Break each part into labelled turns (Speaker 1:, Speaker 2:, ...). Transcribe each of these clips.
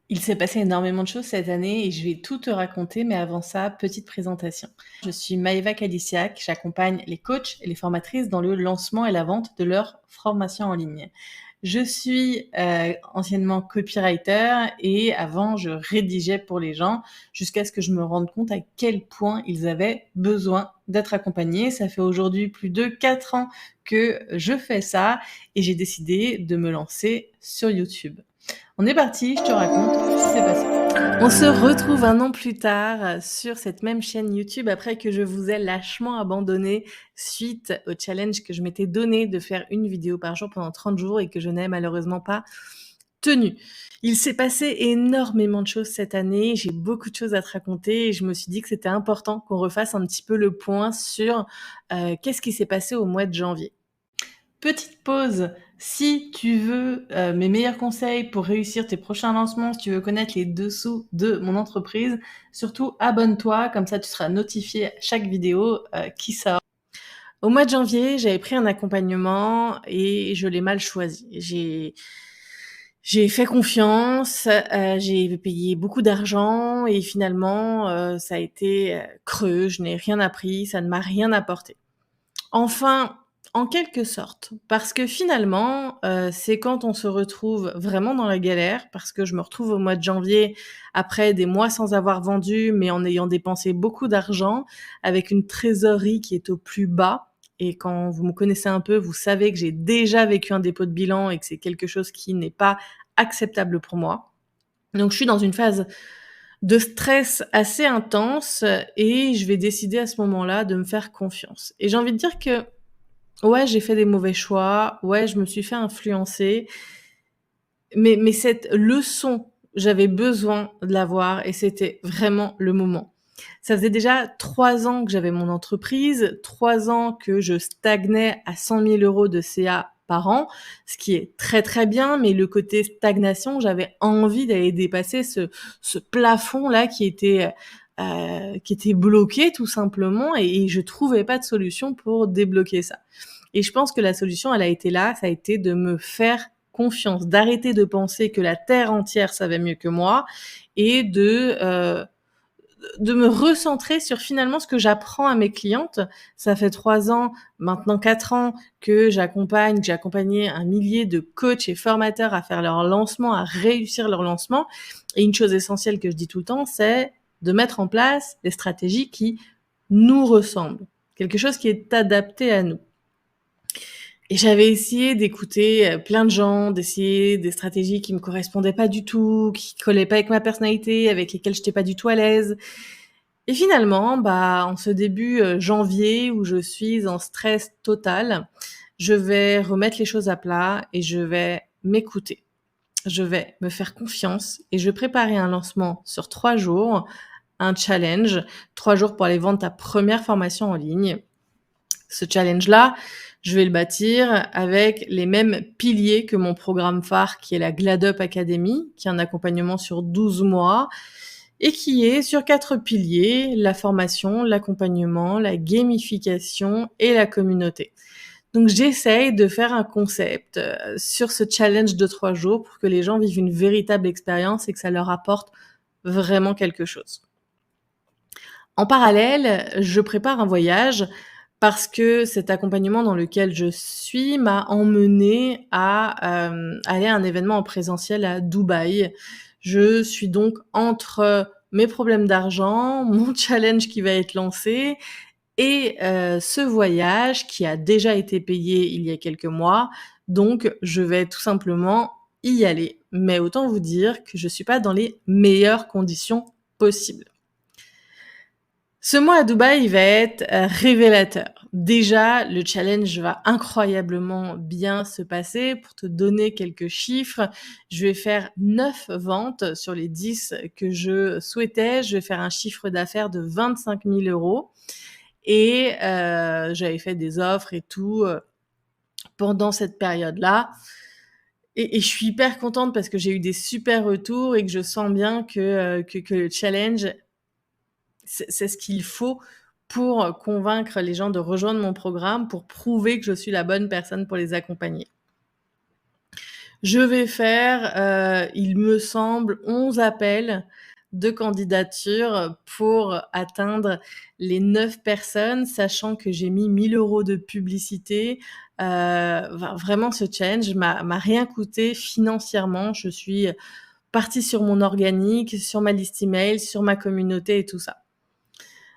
Speaker 1: Il s'est passé énormément de choses cette année et je vais tout te raconter, mais avant ça, petite présentation. Je suis Maëva Kalisiak, j'accompagne les coachs et les formatrices dans le lancement et la vente de leur formation en ligne. Je suis anciennement copywriter et avant, je rédigeais pour les gens jusqu'à ce que je me rende compte à quel point ils avaient besoin d'être accompagnés. Ça fait aujourd'hui plus de 4 ans que je fais ça et j'ai décidé de me lancer sur YouTube. On est parti, je te raconte ce qui s'est passé. On se retrouve un an plus tard sur cette même chaîne YouTube après que je vous ai lâchement abandonné suite au challenge que je m'étais donné de faire une vidéo par jour pendant 30 jours et que je n'ai malheureusement pas tenu. Il s'est passé énormément de choses cette année, j'ai beaucoup de choses à te raconter et je me suis dit que c'était important qu'on refasse un petit peu le point sur qu'est-ce qui s'est passé au mois de janvier. Petite pause, si tu veux mes meilleurs conseils pour réussir tes prochains lancements, si tu veux connaître les dessous de mon entreprise, surtout abonne-toi, comme ça tu seras notifié à chaque vidéo qui sort. Au mois de janvier, j'avais pris un accompagnement et je l'ai mal choisi. J'ai fait confiance, j'ai payé beaucoup d'argent et finalement ça a été creux, je n'ai rien appris, ça ne m'a rien apporté. Enfin, en quelque sorte, parce que finalement, c'est quand on se retrouve vraiment dans la galère, parce que je me retrouve au mois de janvier après des mois sans avoir vendu, mais en ayant dépensé beaucoup d'argent, avec une trésorerie qui est au plus bas. Et quand vous me connaissez un peu, vous savez que j'ai déjà vécu un dépôt de bilan et que c'est quelque chose qui n'est pas acceptable pour moi. Donc je suis dans une phase de stress assez intense et je vais décider à ce moment-là de me faire confiance. Et j'ai envie de dire que ouais, j'ai fait des mauvais choix, ouais, je me suis fait influencer, mais cette leçon, j'avais besoin de l'avoir et c'était vraiment le moment. Ça faisait déjà 3 ans que j'avais mon entreprise, 3 ans que je stagnais à 100 000 € de CA par an, ce qui est très très bien, mais le côté stagnation, j'avais envie d'aller dépasser ce plafond-là qui était bloqué tout simplement et je trouvais pas de solution pour débloquer ça. Et je pense que la solution, elle a été là, ça a été de me faire confiance, d'arrêter de penser que la terre entière savait mieux que moi et de me recentrer sur finalement ce que j'apprends à mes clientes. Ça fait 3 ans, maintenant 4 ans que j'ai accompagné un millier de coachs et formateurs à faire leur lancement, à réussir leur lancement. Et une chose essentielle que je dis tout le temps, c'est de mettre en place des stratégies qui nous ressemblent. Quelque chose qui est adapté à nous. Et j'avais essayé d'écouter plein de gens, d'essayer des stratégies qui me correspondaient pas du tout, qui collaient pas avec ma personnalité, avec lesquelles j'étais pas du tout à l'aise. Et finalement, en ce début janvier où je suis en stress total, je vais remettre les choses à plat et je vais m'écouter. Je vais me faire confiance et je vais préparer un lancement sur 3 jours, un challenge, 3 jours pour aller vendre ta première formation en ligne. Ce challenge-là, je vais le bâtir avec les mêmes piliers que mon programme phare qui est la GladUp Academy, qui est un accompagnement sur 12 mois et qui est sur 4 piliers, la formation, l'accompagnement, la gamification et la communauté. Donc j'essaye de faire un concept sur ce challenge de 3 jours pour que les gens vivent une véritable expérience et que ça leur apporte vraiment quelque chose. En parallèle, je prépare un voyage parce que cet accompagnement dans lequel je suis m'a emmenée à aller à un événement en présentiel à Dubaï. Je suis donc entre mes problèmes d'argent, mon challenge qui va être lancé et ce voyage qui a déjà été payé il y a quelques mois. Donc je vais tout simplement y aller. Mais autant vous dire que je suis pas dans les meilleures conditions possibles. Ce mois à Dubaï, il va être révélateur. Déjà, le challenge va incroyablement bien se passer. Pour te donner quelques chiffres, je vais faire 9 ventes sur les 10 que je souhaitais. Je vais faire un chiffre d'affaires de 25 000 € et j'avais fait des offres et tout pendant cette période-là. Et je suis hyper contente parce que j'ai eu des super retours et que je sens bien que le challenge, c'est ce qu'il faut pour convaincre les gens de rejoindre mon programme, pour prouver que je suis la bonne personne pour les accompagner. Je vais faire, il me semble 11 appels de candidature pour atteindre les 9 personnes, sachant que j'ai mis 1 000 € de publicité. Vraiment ce challenge m'a rien coûté financièrement. Je suis partie sur mon organique, sur ma liste email, sur ma communauté et tout ça.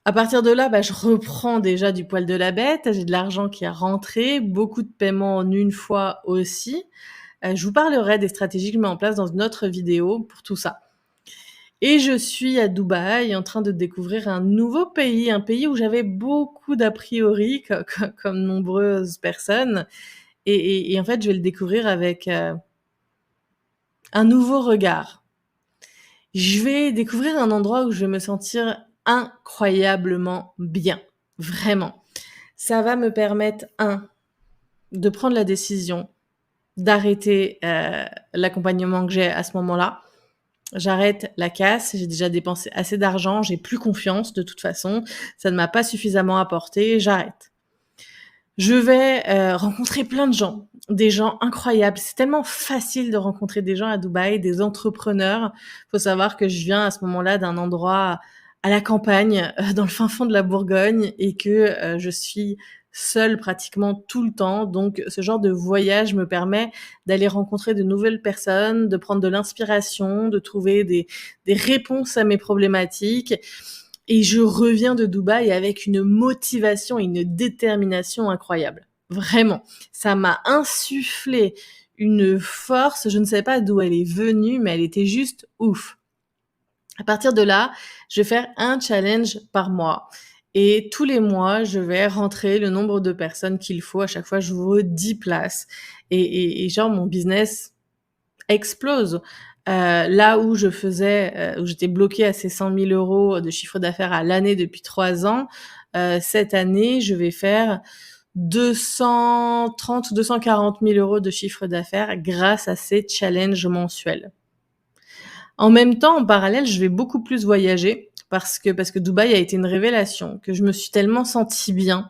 Speaker 1: À partir de là, je reprends déjà du poil de la bête. J'ai de l'argent qui est rentré, beaucoup de paiements en une fois aussi. Je vous parlerai des stratégies que je mets en place dans une autre vidéo pour tout ça. Et je suis à Dubaï en train de découvrir un nouveau pays, un pays où j'avais beaucoup d'a priori comme nombreuses personnes et en fait, je vais le découvrir avec, un nouveau regard. Je vais découvrir un endroit où je vais me sentir incroyablement bien, vraiment. Ça va me permettre, de prendre la décision d'arrêter, l'accompagnement que j'ai à ce moment-là. J'arrête la casse, j'ai déjà dépensé assez d'argent, j'ai plus confiance de toute façon, ça ne m'a pas suffisamment apporté, j'arrête. Je vais, rencontrer plein de gens, des gens incroyables. C'est tellement facile de rencontrer des gens à Dubaï, des entrepreneurs. Faut savoir que je viens à ce moment-là d'un endroit à la campagne, dans le fin fond de la Bourgogne et que, je suis seule pratiquement tout le temps. Donc ce genre de voyage me permet d'aller rencontrer de nouvelles personnes, de prendre de l'inspiration, de trouver des réponses à mes problématiques et je reviens de Dubaï avec une motivation et une détermination incroyable. Vraiment. Ça m'a insufflé une force, je ne sais pas d'où elle est venue, mais elle était juste ouf. À partir de là, je vais faire un challenge par mois. Et tous les mois, je vais rentrer le nombre de personnes qu'il faut. À chaque fois, j'ouvre 10 places. Et genre, mon business explose. Là où je faisais, où j'étais bloquée à ces 100 000 € de chiffre d'affaires à l'année depuis 3 ans, cette année, je vais faire 230 ou 240 000 € de chiffre d'affaires grâce à ces challenges mensuels. En même temps, en parallèle, je vais beaucoup plus voyager parce que Dubaï a été une révélation, que je me suis tellement sentie bien,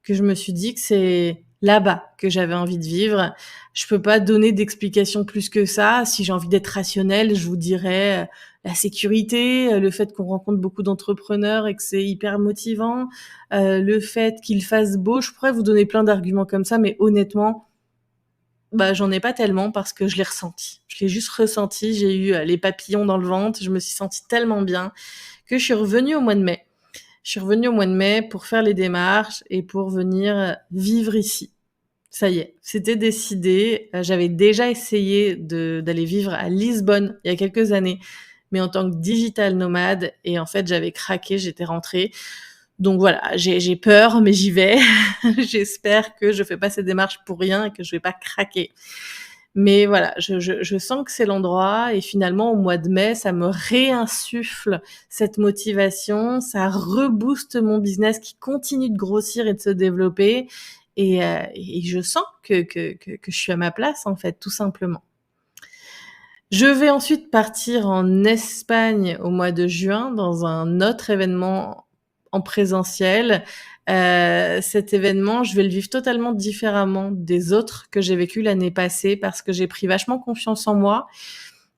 Speaker 1: que je me suis dit que c'est là-bas que j'avais envie de vivre. Je peux pas donner d'explication plus que ça. Si j'ai envie d'être rationnelle, je vous dirais, la sécurité, le fait qu'on rencontre beaucoup d'entrepreneurs et que c'est hyper motivant, le fait qu'il fasse beau. Je pourrais vous donner plein d'arguments comme ça, mais honnêtement, j'en ai pas tellement parce que je l'ai ressenti. Je l'ai juste ressenti, j'ai eu, les papillons dans le ventre, je me suis sentie tellement bien que je suis revenue au mois de mai. Je suis revenue au mois de mai pour faire les démarches et pour venir, vivre ici. Ça y est, c'était décidé. J'avais déjà essayé d'aller vivre à Lisbonne il y a quelques années, mais en tant que digital nomade et en fait, j'avais craqué, j'étais rentrée. Donc voilà, j'ai peur, mais j'y vais. J'espère que je fais pas ces démarches pour rien et que je vais pas craquer. Mais voilà, je sens que c'est l'endroit et finalement au mois de mai, ça me réinsuffle cette motivation, ça rebooste mon business qui continue de grossir et de se développer et je sens que je suis à ma place en fait, tout simplement. Je vais ensuite partir en Espagne au mois de juin dans un autre événement en présentiel. Cet événement, je vais le vivre totalement différemment des autres que j'ai vécus l'année passée parce que j'ai pris vachement confiance en moi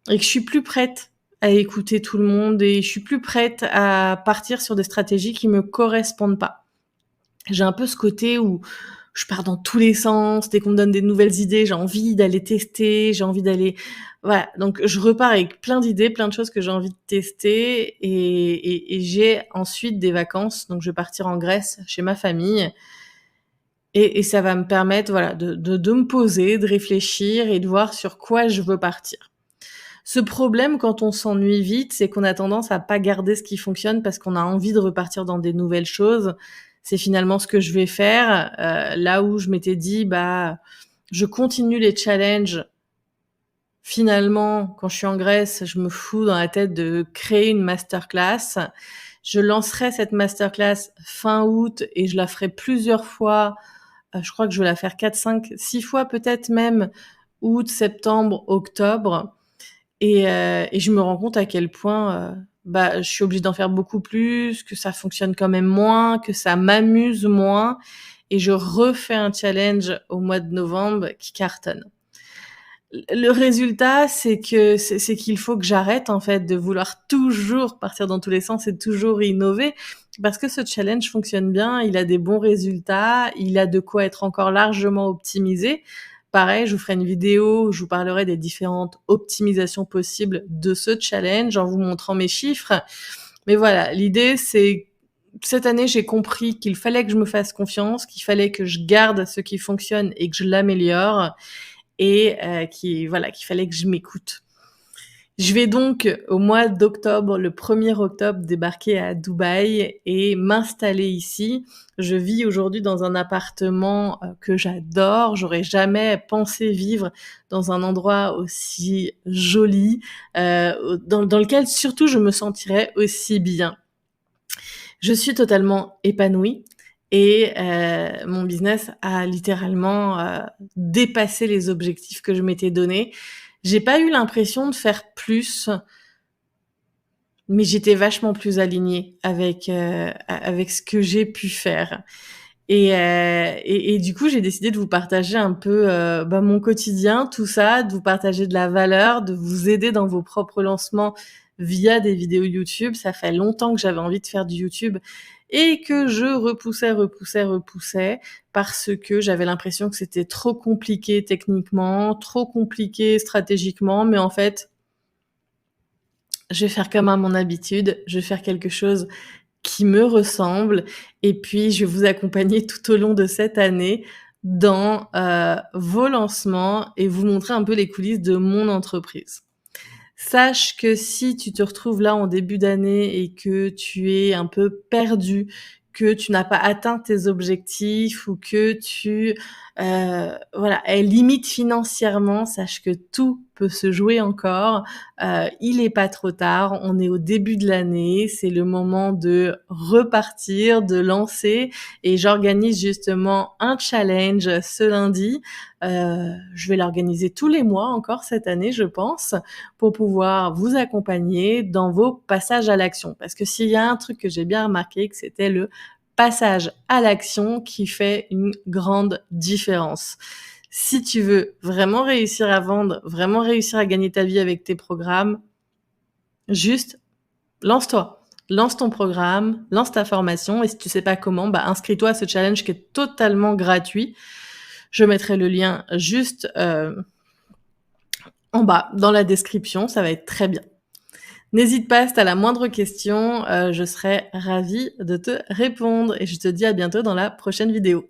Speaker 1: et que je suis plus prête à écouter tout le monde et je suis plus prête à partir sur des stratégies qui me correspondent pas. J'ai un peu ce côté où je pars dans tous les sens, dès qu'on me donne des nouvelles idées, j'ai envie d'aller tester, j'ai envie d'aller voilà, donc je repars avec plein d'idées, plein de choses que j'ai envie de tester et j'ai ensuite des vacances, donc je vais partir en Grèce chez ma famille et ça va me permettre, voilà, de me poser, de réfléchir et de voir sur quoi je veux partir. Ce problème, quand on s'ennuie vite, c'est qu'on a tendance à pas garder ce qui fonctionne parce qu'on a envie de repartir dans des nouvelles choses. C'est finalement ce que je vais faire, là où je m'étais dit: je continue les challenges. Finalement, quand je suis en Grèce, je me fous dans la tête de créer une masterclass. Je lancerai cette masterclass fin août et je la ferai plusieurs fois. Je crois que je vais la faire 4, 5, 6 fois peut-être même, août, septembre, octobre et je me rends compte à quel point, je suis obligée d'en faire beaucoup plus, que ça fonctionne quand même moins, que ça m'amuse moins et je refais un challenge au mois de novembre qui cartonne. Le résultat, c'est qu'il faut que j'arrête, en fait, de vouloir toujours partir dans tous les sens et toujours innover parce que ce challenge fonctionne bien, il a des bons résultats, il a de quoi être encore largement optimisé. Pareil, je vous ferai une vidéo où je vous parlerai des différentes optimisations possibles de ce challenge en vous montrant mes chiffres. Mais voilà, l'idée, c'est cette année, j'ai compris qu'il fallait que je me fasse confiance, qu'il fallait que je garde ce qui fonctionne et que je l'améliore et qu'il fallait que je m'écoute. Je vais donc au mois d'octobre, le 1er octobre, débarquer à Dubaï et m'installer ici. Je vis aujourd'hui dans un appartement que j'adore. J'aurais jamais pensé vivre dans un endroit aussi joli, dans lequel surtout je me sentirais aussi bien. Je suis totalement épanouie et mon business a littéralement dépassé les objectifs que je m'étais donnés. J'ai pas eu l'impression de faire plus, mais j'étais vachement plus alignée avec ce que j'ai pu faire. Et du coup, j'ai décidé de vous partager un peu mon quotidien, tout ça, de vous partager de la valeur, de vous aider dans vos propres lancements via des vidéos YouTube. Ça fait longtemps que j'avais envie de faire du YouTube et que je repoussais parce que j'avais l'impression que c'était trop compliqué techniquement, trop compliqué stratégiquement, mais en fait, je vais faire comme à mon habitude, je vais faire quelque chose qui me ressemble et puis je vais vous accompagner tout au long de cette année dans vos lancements et vous montrer un peu les coulisses de mon entreprise. Sache que si tu te retrouves là en début d'année et que tu es un peu perdu, que tu n'as pas atteint tes objectifs ou que tu es limite financièrement, sache que tout peut se jouer encore. Il est pas trop tard, on est au début de l'année, c'est le moment de repartir, de lancer et j'organise justement un challenge ce lundi. Je vais l'organiser tous les mois encore cette année, je pense, pour pouvoir vous accompagner dans vos passages à l'action. Parce que s'il y a un truc que j'ai bien remarqué, que c'était le passage à l'action qui fait une grande différence. Si tu veux vraiment réussir à vendre, vraiment réussir à gagner ta vie avec tes programmes, juste lance-toi. Lance ton programme, lance ta formation et si tu sais pas comment, inscris-toi à ce challenge qui est totalement gratuit. Je mettrai le lien juste en bas dans la description, ça va être très bien. N'hésite pas, si tu as la moindre question, je serai ravie de te répondre et je te dis à bientôt dans la prochaine vidéo.